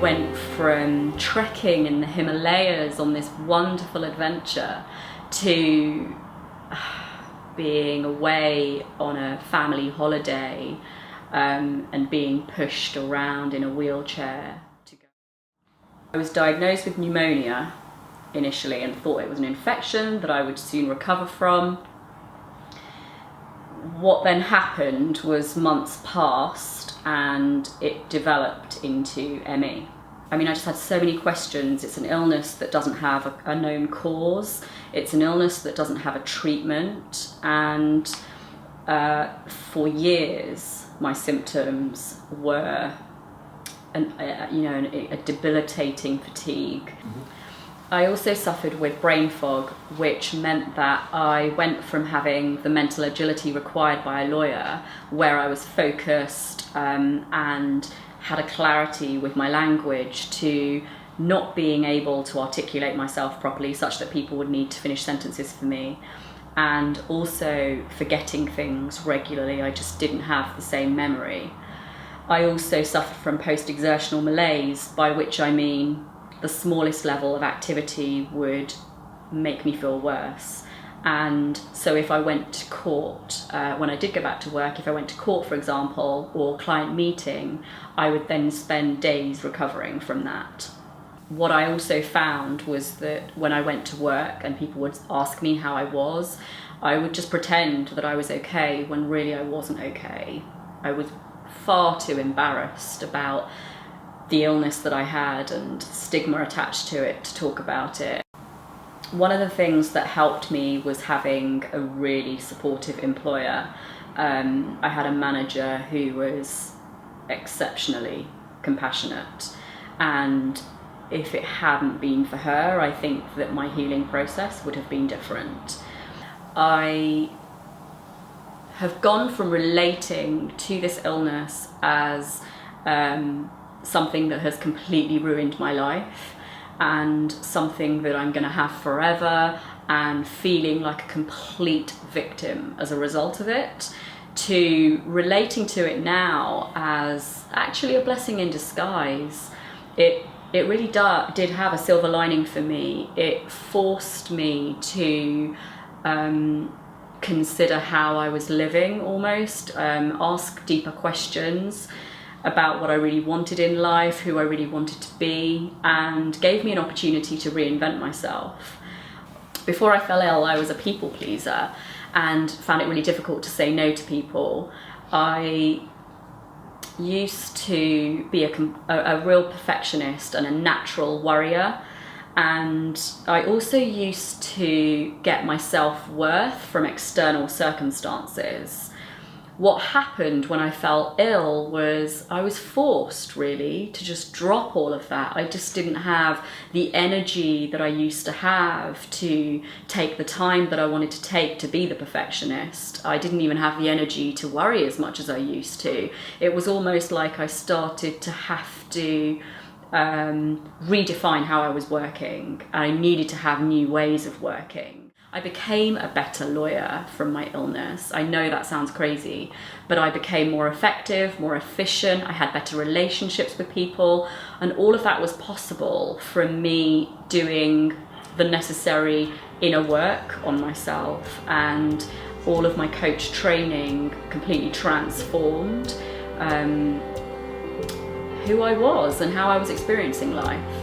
went from trekking in the Himalayas on this wonderful adventure to being away on a family holiday and being pushed around in a wheelchair to go. I was diagnosed with pneumonia initially and thought it was an infection that I would soon recover from. What then happened was months passed and it developed into ME. I mean, I just had so many questions. It's an illness that doesn't have a known cause. It's an illness that doesn't have a treatment. And for years, my symptoms were a debilitating fatigue. Mm-hmm. I also suffered with brain fog, which meant that I went from having the mental agility required by a lawyer, where I was focused and had a clarity with my language, to not being able to articulate myself properly such that people would need to finish sentences for me, and also forgetting things regularly. I just didn't have the same memory. I also suffered from post-exertional malaise, by which I mean the smallest level of activity would make me feel worse. And so if I went to court, when I did go back to work, if I went to court, for example, or client meeting, I would then spend days recovering from that. What I also found was that when I went to work and people would ask me how I was, I would just pretend that I was okay when really I wasn't okay. I was far too embarrassed about the illness that I had and stigma attached to it to talk about it. One of the things that helped me was having a really supportive employer. I had a manager who was exceptionally compassionate, and if it hadn't been for her, I think that my healing process would have been different. I have gone from relating to this illness as something that has completely ruined my life and something that I'm going to have forever, and feeling like a complete victim as a result of it, to relating to it now as actually a blessing in disguise. It really did have a silver lining for me. It forced me to consider how I was living almost, ask deeper questions about what I really wanted in life, who I really wanted to be, and gave me an opportunity to reinvent myself. Before I fell ill, I was a people pleaser and found it really difficult to say no to people. I used to be a real perfectionist and a natural worrier, and I also used to get my self-worth from external circumstances. What happened when I fell ill was I was forced really to just drop all of that. I just didn't have the energy that I used to have to take the time that I wanted to take to be the perfectionist. I didn't even have the energy to worry as much as I used to. It was almost like I started to have to redefine how I was working. I needed to have new ways of working. I became a better lawyer from my illness. I know that sounds crazy, but I became more effective, more efficient. I had better relationships with people, and all of that was possible from me doing the necessary inner work on myself, and all of my coach training completely transformed who I was and how I was experiencing life.